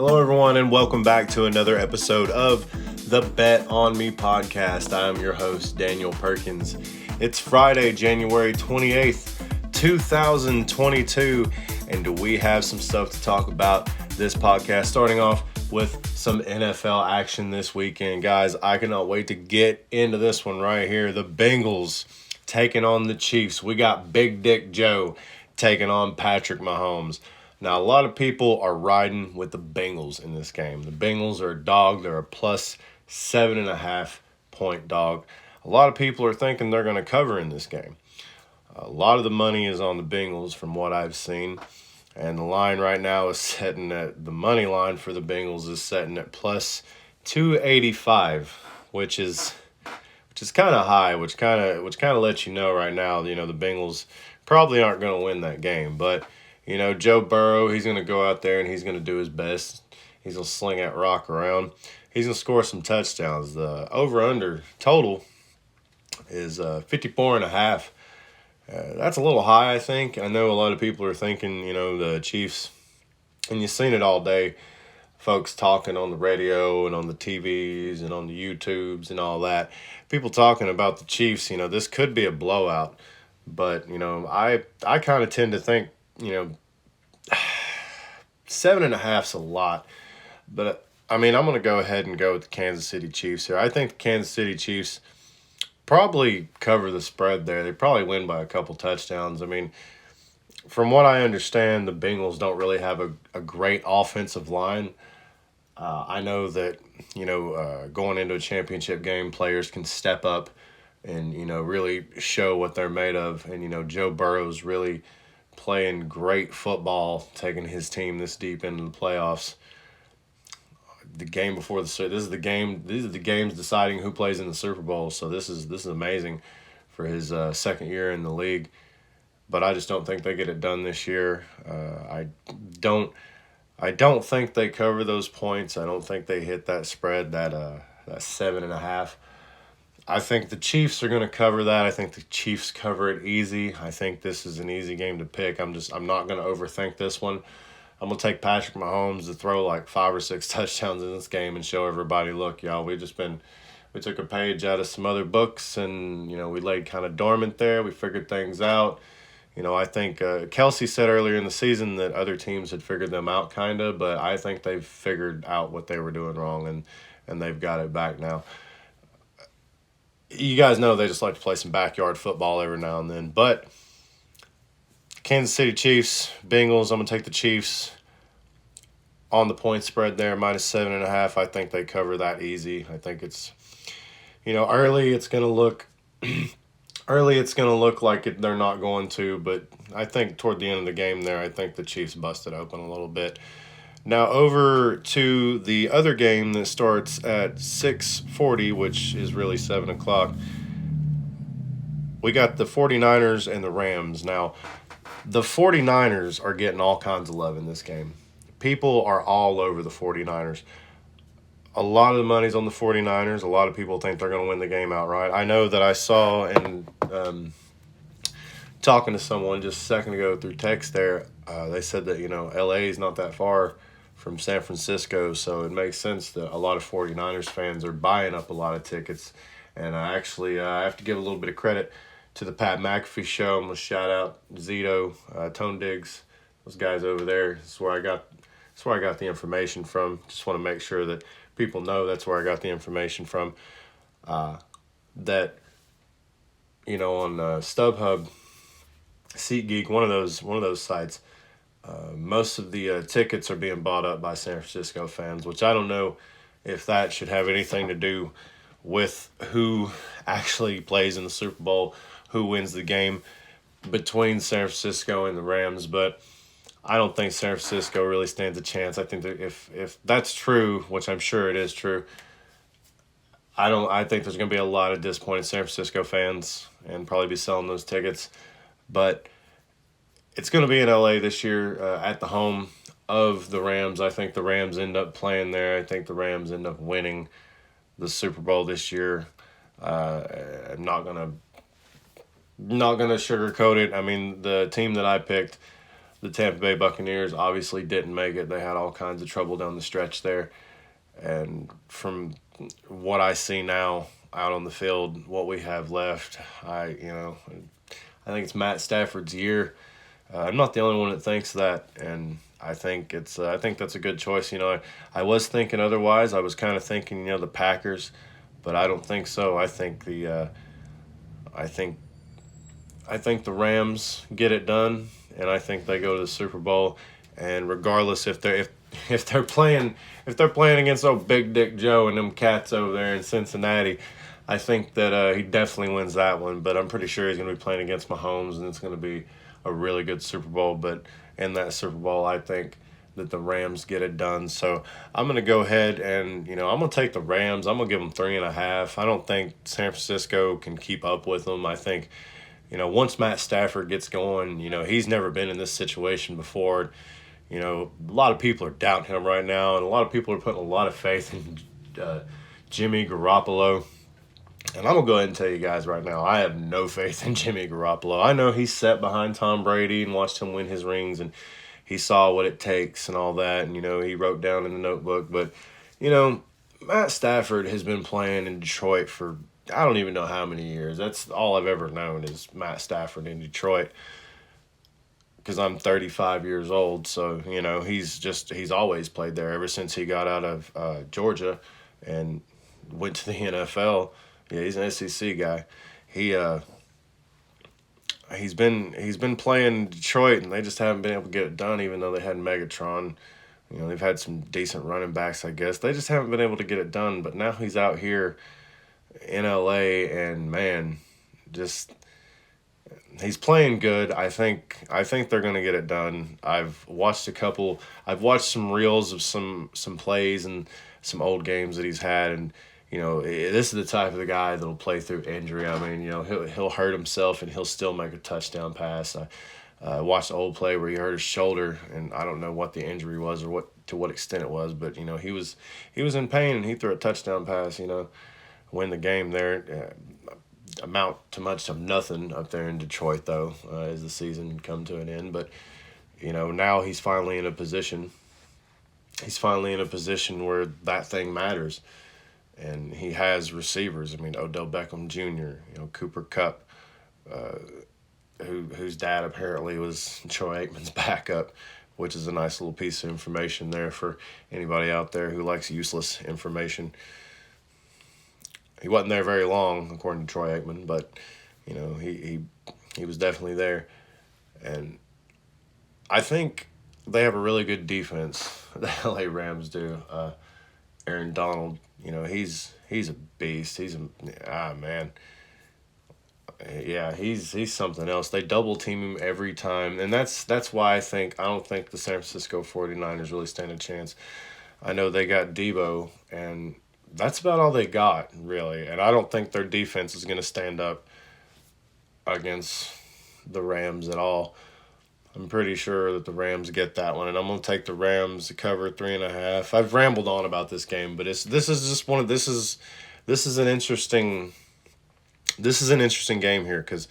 Hello, everyone, and welcome back to another episode of the Bet On Me podcast. I am your host, Daniel Perkins. It's Friday, January 28th, 2022, and we have some stuff to talk about this podcast, starting off with some NFL action this weekend. Guys, I cannot wait to get into this one right here. The Bengals taking on the Chiefs. We got Big Dick Joe taking on Patrick Mahomes. Now, a lot of people are riding with the Bengals in this game. The Bengals are a dog. They're a plus 7.5 point dog. A lot of people are thinking they're going to cover in this game. A lot of the money is on the Bengals from what I've seen. And the line right now is setting at, the money line for the Bengals is setting at plus 285, which is kind of high, which kind of lets you know right now, the Bengals probably aren't going to win that game. But Joe Burrow, he's going to go out there and he's going to do his best. He's going to sling that rock around. He's going to score some touchdowns. The over-under total is 54.5. That's a little high, I think. I know a lot of people are thinking, the Chiefs, and you've seen it all day, folks talking on the radio and on the TVs and on the YouTubes and all that. People talking about the Chiefs, this could be a blowout. But, I kind of tend to think, 7.5's a lot. But, I'm going to go ahead and go with the Kansas City Chiefs here. I think the Kansas City Chiefs probably cover the spread there. They probably win by a couple touchdowns. From what I understand, the Bengals don't really have a great offensive line. I know that, going into a championship game, players can step up and, really show what they're made of. And, Joe Burrow's really playing great football, taking his team this deep into the playoffs. The game before these are the games deciding who plays in the Super Bowl. So this is amazing for his second year in the league. But I just don't think they get it done this year. I don't think they cover those points. I don't think they hit that spread, that 7.5. I think the Chiefs are going to cover that. I think the Chiefs cover it easy. I think this is an easy game to pick. I'm not going to overthink this one. I'm going to take Patrick Mahomes to throw like 5 or 6 touchdowns in this game and show everybody, look, y'all, we took a page out of some other books and, we laid kind of dormant there. We figured things out. I think Kelsey said earlier in the season that other teams had figured them out kind of, but I think they've figured out what they were doing wrong and they've got it back now. You guys know they just like to play some backyard football every now and then. But Kansas City Chiefs, Bengals, I'm going to take the Chiefs on the point spread there, minus 7.5. I think they cover that easy. I think it's, early it's going to look like they're not going to. But I think toward the end of the game there, I think the Chiefs busted open a little bit. Now over to the other game that starts at 6:40, which is really 7 o'clock. We got the 49ers and the Rams. Now, the 49ers are getting all kinds of love in this game. People are all over the 49ers. A lot of the money's on the 49ers. A lot of people think they're going to win the game outright. I know that I saw, and talking to someone just a second ago through text there, they said that, LA is not that far from San Francisco, so it makes sense that a lot of 49ers fans are buying up a lot of tickets. And I have to give a little bit of credit to the Pat McAfee show. I'm going to shout out Zito, Tone Diggs, those guys over there. That's where I got the information from. Just want to make sure that people know that's where I got the information from. That, on StubHub, SeatGeek, one of those sites, most of the tickets are being bought up by San Francisco fans, which I don't know if that should have anything to do with who actually plays in the Super Bowl, who wins the game between San Francisco and the Rams. But I don't think San Francisco really stands a chance. I think that if that's true, which I'm sure it is true, I think there's going to be a lot of disappointed San Francisco fans and probably be selling those tickets. But it's going to be in LA this year at the home of the Rams. I think the Rams end up playing there. I think the Rams end up winning the Super Bowl this year. I'm not gonna sugarcoat it. The team that I picked, The Tampa Bay Buccaneers obviously didn't make it. They had all kinds of trouble down the stretch there. And from what I see now out on the field, what we have left, I think it's Matt Stafford's year. I'm not the only one that thinks that, and I think that's a good choice. I was thinking otherwise. I was kind of thinking, the Packers, but I don't think so. I think I think the Rams get it done, and I think they go to the Super Bowl. And regardless if they're playing against old Big Dick Joe and them cats over there in Cincinnati, I think that he definitely wins that one. But I'm pretty sure he's going to be playing against Mahomes, and it's going to be a really good Super Bowl. But in that Super Bowl, I think that the Rams get it done. So I'm going to go ahead and, I'm going to take the Rams. I'm going to give them 3.5. I don't think San Francisco can keep up with them. I think, once Matt Stafford gets going, he's never been in this situation before. A lot of people are doubting him right now, and a lot of people are putting a lot of faith in Jimmy Garoppolo. And I'm going to go ahead and tell you guys right now, I have no faith in Jimmy Garoppolo. I know he's sat behind Tom Brady and watched him win his rings, and he saw what it takes and all that, and, he wrote down in the notebook. But, Matt Stafford has been playing in Detroit for I don't even know how many years. That's all I've ever known is Matt Stafford in Detroit, because I'm 35 years old. So, he's always played there ever since he got out of Georgia and went to the NFL. Yeah, he's an SEC guy. He's been playing in Detroit, and they just haven't been able to get it done, even though they had Megatron. They've had some decent running backs, I guess. They just haven't been able to get it done. But now he's out here in LA, and man, he's playing good. I think they're going to get it done. I've watched some reels of some plays and some old games that he's had, and this is the type of the guy that'll play through injury. I mean, he'll hurt himself and he'll still make a touchdown pass. I watched the old play where he hurt his shoulder, and I don't know what the injury was or to what extent it was, but he was in pain, and he threw a touchdown pass. Win the game there. Amount to much of nothing up there in Detroit, though, as the season come to an end. But now he's finally in a position. He's finally in a position where that thing matters. And he has receivers. I mean, Odell Beckham Jr., Cooper Kupp, whose dad apparently was Troy Aikman's backup, which is a nice little piece of information there for anybody out there who likes useless information. He wasn't there very long, according to Troy Aikman, but, he was definitely there. And I think they have a really good defense, the LA Rams do. Aaron Donald, he's a beast. Man. Yeah, he's something else. They double team him every time, and that's why I don't think the San Francisco 49ers really stand a chance. I know they got Debo, and that's about all they got, really. And I don't think their defense is going to stand up against the Rams at all. I'm pretty sure that the Rams get that one, and I'm going to take the Rams to cover 3.5. I've rambled on about this game, but this is an interesting game here, because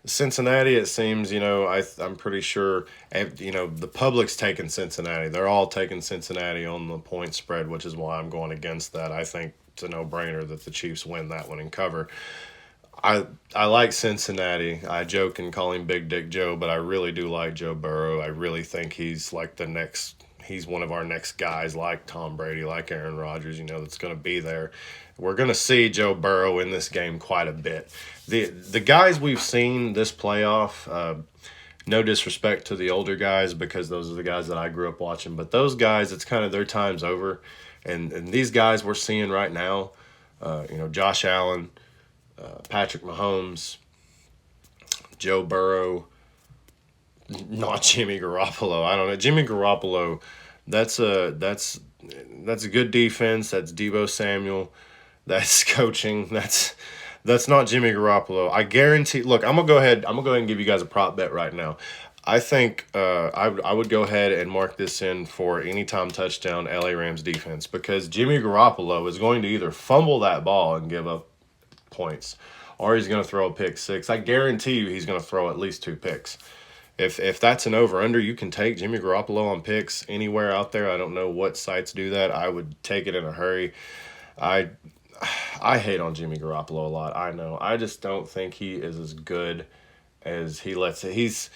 Cincinnati, it seems, I'm pretty sure, the public's taking Cincinnati. They're all taking Cincinnati on the point spread, which is why I'm going against that. I think it's a no-brainer that the Chiefs win that one and cover. I like Cincinnati. I joke and call him Big Dick Joe, but I really do like Joe Burrow. I really think he's he's one of our next guys, like Tom Brady, like Aaron Rodgers, that's going to be there. We're going to see Joe Burrow in this game quite a bit. The guys we've seen this playoff, no disrespect to the older guys, because those are the guys that I grew up watching, but those guys, it's kind of their time's over. And these guys we're seeing right now, Josh Allen, Patrick Mahomes, Joe Burrow, not Jimmy Garoppolo. I don't know. Jimmy Garoppolo, that's a good defense. That's Deebo Samuel. That's coaching. That's not Jimmy Garoppolo. I guarantee. Look, I'm gonna go ahead and give you guys a prop bet right now. I think I would go ahead and mark this in for anytime touchdown LA Rams defense, because Jimmy Garoppolo is going to either fumble that ball and give up points, or he's going to throw a pick six. I guarantee you he's going to throw at least 2 picks. If that's an over under, you can take Jimmy Garoppolo on picks anywhere out there. I don't know what sites do that. I would take it in a hurry. I I hate on Jimmy Garoppolo a lot. I know. I just don't think he is as good as he lets it. He's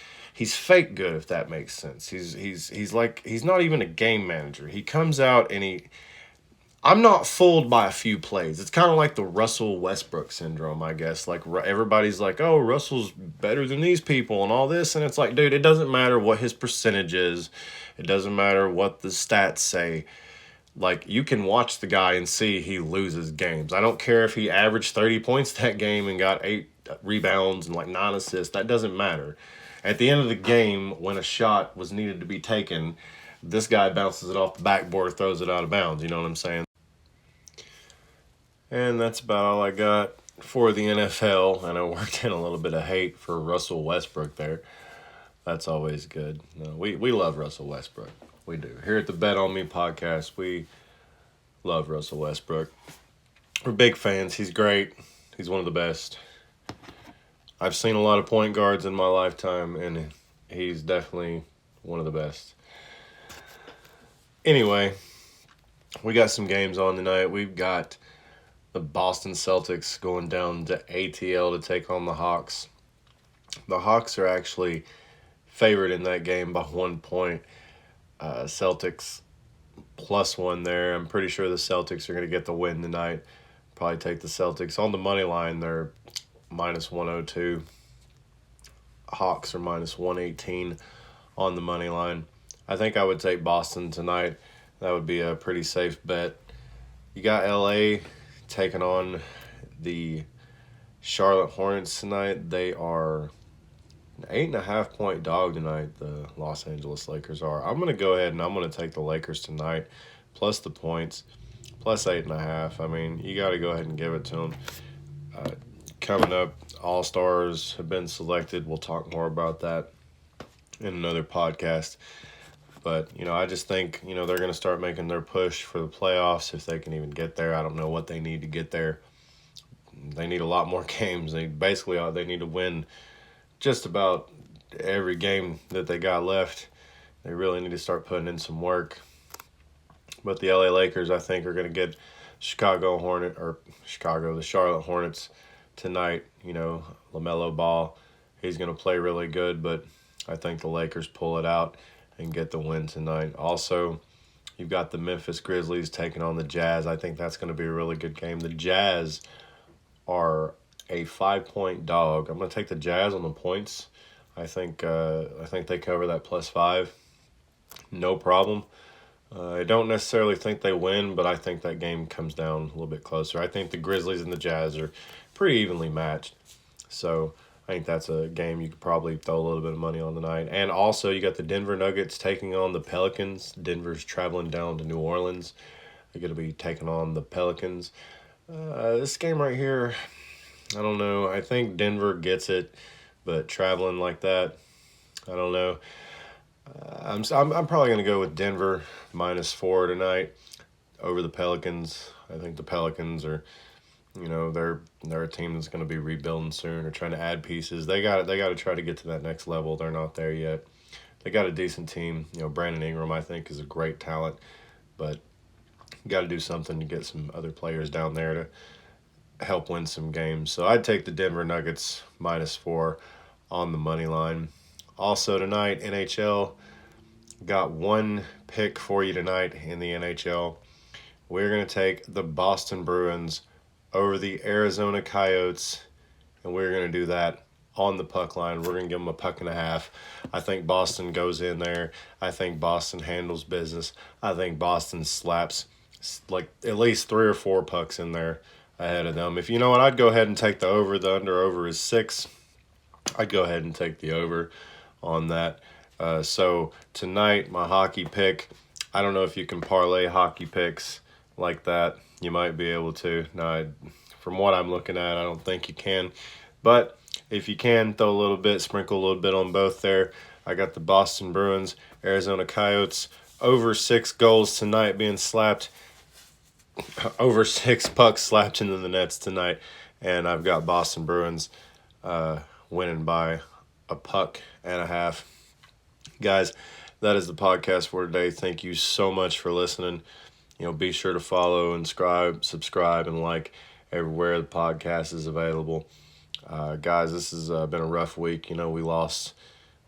fake good, if that makes sense. He's like, he's not even a game manager. He comes out and I'm not fooled by a few plays. It's kind of like the Russell Westbrook syndrome, I guess. Like everybody's like, "Oh, Russell's better than these people," and all this, and it's like, dude, it doesn't matter what his percentage is. It doesn't matter what the stats say. Like, you can watch the guy and see he loses games. I don't care if he averaged 30 points that game and got 8 rebounds and like 9 assists. That doesn't matter. At the end of the game, when a shot was needed to be taken, this guy bounces it off the backboard, throws it out of bounds. You know what I'm saying? And that's about all I got for the NFL. And I worked in a little bit of hate for Russell Westbrook there. That's always good. No, we love Russell Westbrook. We do. Here at the Bet On Me podcast, we love Russell Westbrook. We're big fans. He's great. He's one of the best. I've seen a lot of point guards in my lifetime, and he's definitely one of the best. Anyway, we got some games on tonight. We've got the Boston Celtics going down to ATL to take on the Hawks. The Hawks are actually favored in that game by 1 point. Celtics +1 there. I'm pretty sure the Celtics are going to get the win tonight. Probably take the Celtics. On the money line, they're -102. Hawks are -118 on the money line. I think I would take Boston tonight. That would be a pretty safe bet. You got LA taking on the Charlotte Hornets tonight. They are an 8.5 point dog tonight, the Los Angeles Lakers are. I'm going to go ahead and I'm going to take the Lakers tonight, plus the points, plus 8.5. I mean, you got to go ahead and give it to them. Coming up, All-Stars have been selected. We'll talk more about that in another podcast. But, I just think, they're going to start making their push for the playoffs if they can even get there. I don't know what they need to get there. They need a lot more games. They need to win just about every game that they got left. They really need to start putting in some work. But the LA Lakers, I think, are going to get the Charlotte Hornets tonight. LaMelo Ball, he's going to play really good, but I think the Lakers pull it out and get the win tonight. Also, you've got the Memphis Grizzlies taking on the Jazz. I think that's going to be a really good game. The Jazz are a 5-point dog. I'm going to take the Jazz on the points. I think they cover that +5. No problem. I don't necessarily think they win, but I think that game comes down a little bit closer. I think the Grizzlies and the Jazz are pretty evenly matched. So I think that's a game you could probably throw a little bit of money on tonight. And also, you got the Denver Nuggets taking on the Pelicans. Denver's traveling down to New Orleans. They're going to be taking on the Pelicans. This game right here, I don't know. I think Denver gets it, but traveling like that, I don't know. I'm probably going to go with Denver -4 tonight over the Pelicans. I think the Pelicans are, they're a team that's going to be rebuilding soon or trying to add pieces. They got to try to get to that next level. They're not there yet. They got a decent team. Brandon Ingram, I think, is a great talent, but you got to do something to get some other players down there to help win some games. So I'd take the Denver Nuggets -4 on the money line. Also tonight, NHL, got one pick for you tonight in the NHL. We're going to take the Boston Bruins over the Arizona Coyotes, and we're going to do that on the puck line. We're going to give them a 1.5. I think Boston goes in there. I think Boston handles business. I think Boston slaps like at least 3 or 4 pucks in there ahead of them. If you know what, I'd go ahead and take the over. The over is 6. I'd go ahead and take the over on that. So tonight, my hockey pick, I don't know if you can parlay hockey picks like that. You might be able to. Now, from what I'm looking at, I don't think you can. But if you can, throw a little bit, sprinkle a little bit on both there. I got the Boston Bruins, Arizona Coyotes, over 6 goals tonight being slapped. Over 6 pucks slapped into the nets tonight. And I've got Boston Bruins winning by a puck and a half. Guys, that is the podcast for today. Thank you so much for listening. Be sure to follow and subscribe and like everywhere the podcast is available. Guys, this has been a rough week. We lost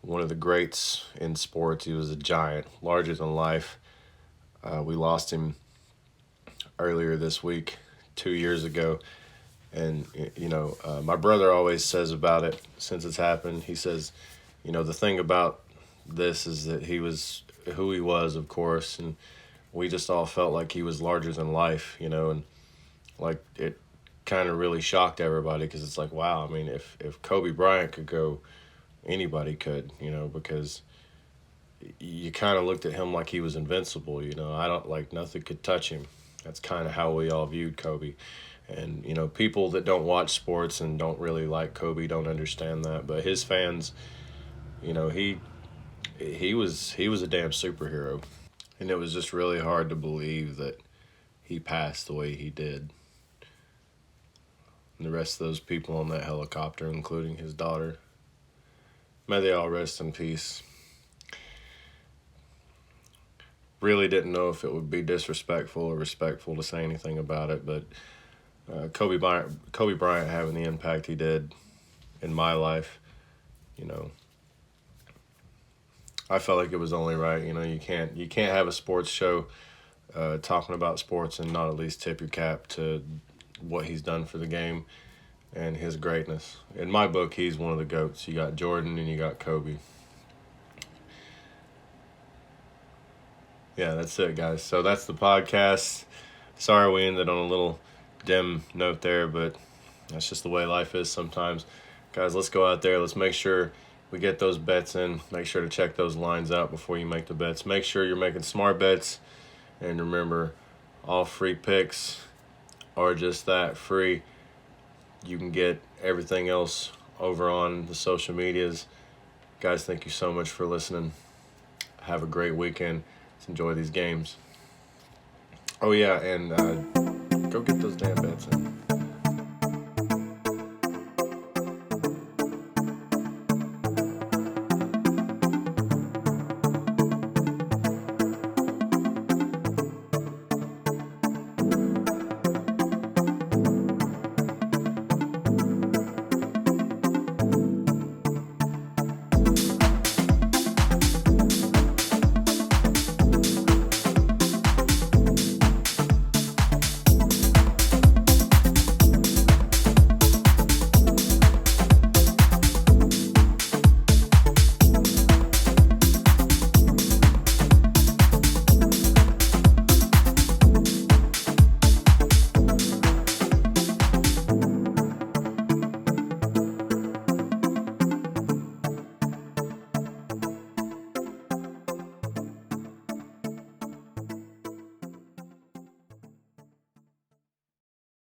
one of the greats in sports. He was a giant, larger than life. We lost him earlier this week, 2 years ago. And, my brother always says about it since it's happened. He says, the thing about this is that he was who he was, of course, and we just all felt like he was larger than life, and like it kind of really shocked everybody because it's like, wow, I mean, if Kobe Bryant could go, anybody could, because you kind of looked at him like he was invincible, I don't like nothing could touch him. That's kind of how we all viewed Kobe. And, people that don't watch sports and don't really like Kobe don't understand that, but his fans, he was a damn superhero, and it was just really hard to believe that he passed the way he did. And the rest of those people on that helicopter, including his daughter, may they all rest in peace. Really didn't know if it would be disrespectful or respectful to say anything about it, but Kobe Bryant having the impact he did in my life, I felt like it was only right. You can't have a sports show talking about sports and not at least tip your cap to what he's done for the game and his greatness. In my book, he's one of the GOATs. You got Jordan and you got Kobe. Yeah, that's it, guys. So that's the podcast. Sorry we ended on a little dim note there, but that's just the way life is sometimes. Guys, let's go out there. Let's make sure we get those bets in. Make sure to check those lines out before you make the bets. Make sure you're making smart bets. And remember, all free picks are just that, free. You can get everything else over on the social medias. Guys, thank you so much for listening. Have a great weekend. Let's enjoy these games. Oh, yeah, and go get those damn bets in.